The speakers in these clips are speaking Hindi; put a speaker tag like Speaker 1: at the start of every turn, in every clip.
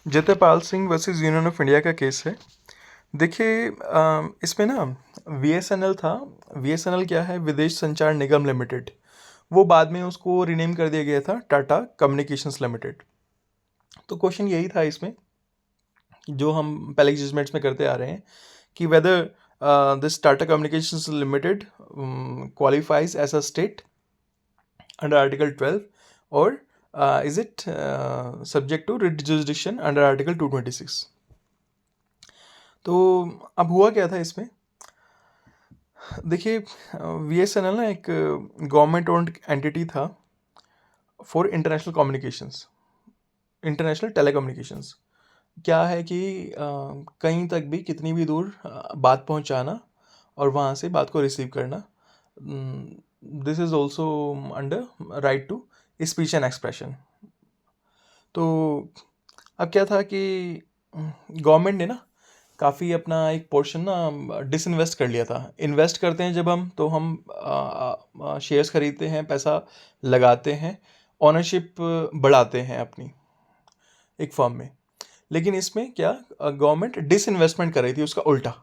Speaker 1: Jaipal Singh versus union of India का केस है। देखिए, इसमें ना वीएसएनएल था। वीएसएनएल क्या है? विदेश संचार निगम लिमिटेड। वो बाद में उसको रीनेम कर दिया गया था टाटा कम्युनिकेशंस लिमिटेड। तो क्वेश्चन यही था इसमें, जो हम पहले जजमेंट्स में करते आ रहे हैं, कि whether this Tata communications limited qualifies as a state under Article 12 or is it subject to writ jurisdiction under Article 226। तो अब हुआ क्या था इसमें? देखिए, वीएसएनएल ना एक गवर्नमेंट ओन्ड एंटिटी था for international communications, international telecommunications. क्या है कि कहीं तक भी कितनी भी दूर बात पहुंचाना और वहाँ से बात को रिसीव करना, this is also under right to speech and expression. तो अब क्या था कि गवर्नमेंट ने ना काफ़ी अपना एक पोर्शन ना डिसइन्वेस्ट कर लिया था। इन्वेस्ट करते हैं जब हम, तो हम शेयर्स खरीदते हैं, पैसा लगाते हैं, ओनरशिप बढ़ाते हैं अपनी एक फर्म में। लेकिन इसमें क्या, गवर्नमेंट डिसइन्वेस्टमेंट कर रही थी, उसका उल्टा।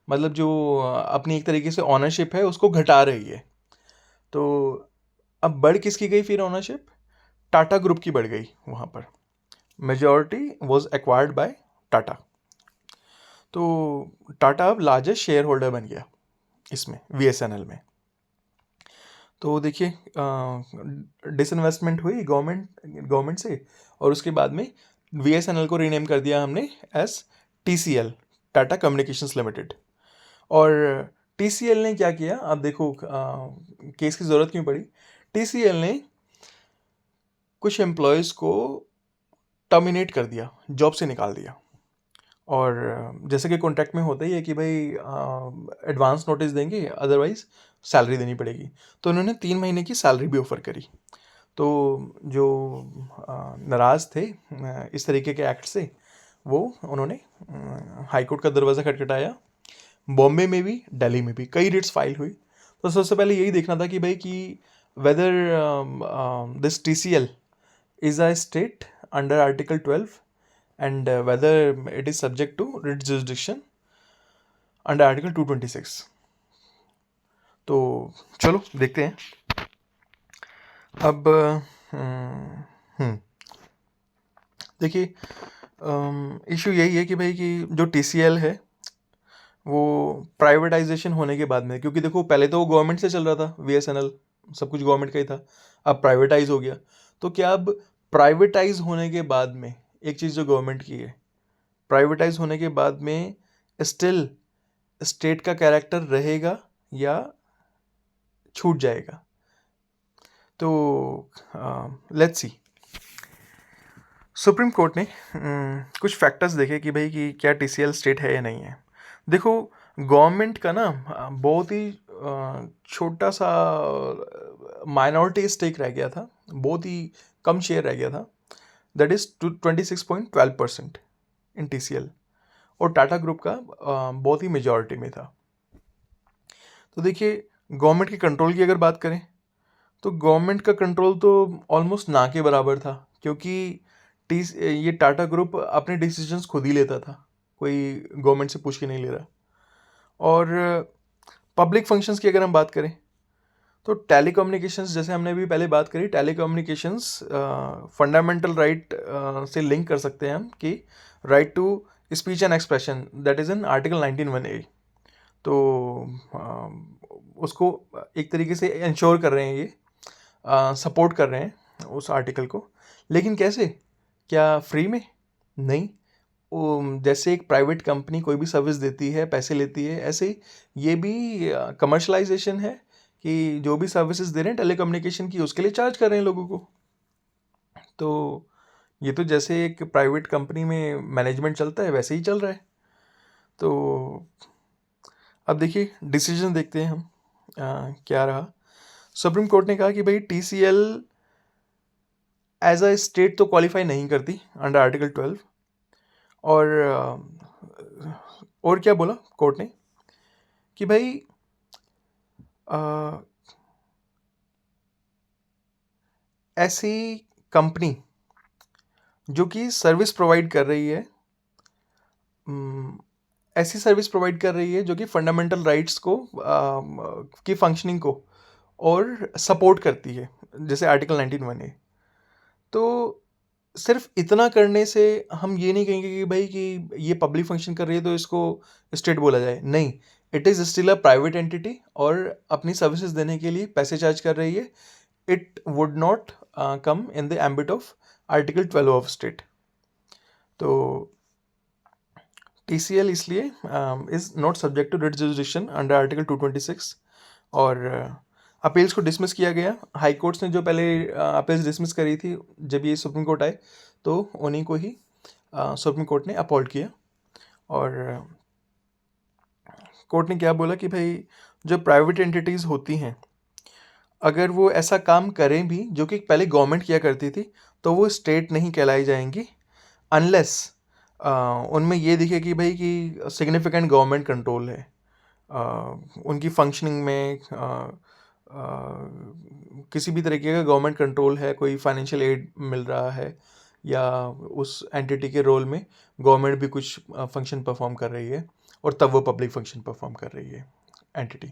Speaker 1: मतलब जो अपनी एक तरीके से ओनरशिप है उसको घटा रही है। तो अब बढ़ किसकी गई फिर ओनरशिप? टाटा ग्रुप की बढ़ गई वहाँ पर। Majority was acquired by Tata. तो टाटा अब लार्जेस्ट शेयर होल्डर बन गया इसमें, वीएसएनएल में। तो देखिए, डिसइन्वेस्टमेंट हुई गवर्नमेंट से, और उसके बाद में वीएसएनएल को रीनेम कर दिया हमने as TCL, Tata communications limited. और टीसीएल ने क्या किया, अब देखो केस की ज़रूरत क्यों पड़ी। टीसीएल ने कुछ एम्प्लॉयज़ को टर्मिनेट कर दिया, जॉब से निकाल दिया। और जैसे कि कॉन्ट्रैक्ट में होता ही है कि भाई एडवांस नोटिस देंगे, अदरवाइज सैलरी देनी पड़ेगी। तो उन्होंने 3 महीने की सैलरी भी ऑफ़र करी। तो जो नाराज़ थे इस तरीके के एक्ट से, वो उन्होंने हाई कोर्ट का दरवाज़ा खटखटाया। बॉम्बे में भी, दिल्ली में भी कई रिट्स फाइल हुई। तो सबसे पहले यही देखना था कि भाई कि whether this TCL is a state under Article 12 and whether it is subject to writ jurisdiction under Article 226। तो चलो देखते हैं अब। देखिए, इशू यही है कि भाई कि जो टीसीएल है वो प्राइवेटाइजेशन होने के बाद में, क्योंकि देखो पहले तो वो गवर्नमेंट से चल रहा था, वीएसएनएल सब कुछ गवर्नमेंट का ही था, अब प्राइवेटाइज हो गया। तो क्या अब प्राइवेटाइज होने के बाद में एक चीज़ जो गवर्नमेंट की है, प्राइवेटाइज होने के बाद में स्टिल स्टेट का कैरेक्टर रहेगा या छूट जाएगा? तो लेट्स सी। सुप्रीम कोर्ट ने कुछ फैक्टर्स देखे कि भाई कि क्या टीसीएल स्टेट है या नहीं है। देखो, गवर्नमेंट का ना बहुत ही छोटा सा माइनॉरिटी स्टेक रह गया था, बहुत ही कम शेयर रह गया था, दैट इज़ 26.12% इन टीसीएल। और टाटा ग्रुप का बहुत ही मेजॉरिटी में था। तो देखिए, गवर्नमेंट के कंट्रोल की अगर बात करें तो गवर्नमेंट का कंट्रोल तो ऑलमोस्ट ना के बराबर था, क्योंकि ये टाटा ग्रुप अपने डिसीजंस खुद ही लेता था, कोई गवर्नमेंट से पूछ के नहीं ले रहा। और पब्लिक फंक्शंस की अगर हम बात करें तो टेलीकम्युनिकेशंस, जैसे हमने अभी पहले बात करी, टेलीकम्युनिकेशंस फंडामेंटल राइट से लिंक कर सकते हैं हम कि right to speech and expression, that is in article 19(1)(a)। तो उसको एक तरीके से इंश्योर कर रहे हैं, ये सपोर्ट कर रहे हैं उस आर्टिकल को। लेकिन कैसे? क्या फ्री में? नहीं। जैसे एक प्राइवेट कंपनी कोई भी सर्विस देती है, पैसे लेती है, ऐसे ही ये भी कमर्शलाइजेशन है कि जो भी सर्विसेज दे रहे हैं टेलीकम्युनिकेशन की, उसके लिए चार्ज कर रहे हैं लोगों को। तो ये तो जैसे एक प्राइवेट कंपनी में मैनेजमेंट चलता है वैसे ही चल रहा है। तो अब देखिए, डिसीजन देखते हैं हम क्या रहा। सुप्रीम कोर्ट ने कहा कि भाई टीसीएल एज अ स्टेट तो क्वालिफाई नहीं करती अंडर आर्टिकल 12। और क्या बोला कोर्ट ने कि भाई ऐसी कंपनी जो कि सर्विस प्रोवाइड कर रही है, ऐसी सर्विस प्रोवाइड कर रही है जो कि फंडामेंटल राइट्स को की फंक्शनिंग को और सपोर्ट करती है, जैसे आर्टिकल 19(1)(a). तो सिर्फ इतना करने से हम ये नहीं कहेंगे कि भाई कि ये पब्लिक फंक्शन कर रही है तो इसको स्टेट बोला जाए, नहीं। It is still a private entity और अपनी सर्विसेज देने के लिए पैसे चार्ज कर रही है। It would not come in the ambit of article 12 of state. तो TCL इसलिए is not subject to writ jurisdiction under article 226। और अपील्स को डिसमिस किया गया। हाई कोर्ट्स ने जो पहले अपील्स डिसमिस करी थी, जब ये सुप्रीम कोर्ट आए तो उन्हीं को ही सुप्रीम कोर्ट ने अपहोल्ड किया। और कोर्ट ने क्या बोला कि भाई जो प्राइवेट एंटिटीज़ होती हैं, अगर वो ऐसा काम करें भी जो कि पहले गवर्नमेंट किया करती थी, तो वो स्टेट नहीं कहलाई जाएंगी अनलेस उनमें ये दिखे कि भाई कि सिग्निफिकेंट गवर्नमेंट कंट्रोल है उनकी फंक्शनिंग में, किसी भी तरीके का गवर्नमेंट कंट्रोल है, कोई फाइनेंशियल एड मिल रहा है, या उस एंटिटी के रोल में गवर्नमेंट भी कुछ फंक्शन परफॉर्म कर रही है, और तब वो पब्लिक फंक्शन परफॉर्म कर रही है एंटिटी।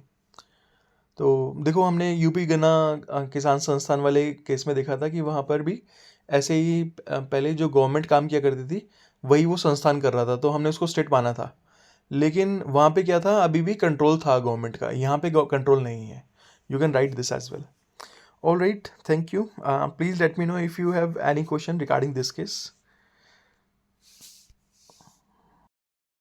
Speaker 1: तो देखो, हमने यूपी गन्ना किसान संस्थान वाले केस में देखा था कि वहाँ पर भी ऐसे ही पहले जो गवर्नमेंट काम किया करती थी वही वो संस्थान कर रहा था, तो हमने उसको स्टेट माना था। लेकिन वहाँ पे क्या था, अभी भी कंट्रोल था गवर्नमेंट का, यहाँ पे कंट्रोल नहीं है। You can write this as well. All right, thank you. Please let me know if you have any question regarding this case.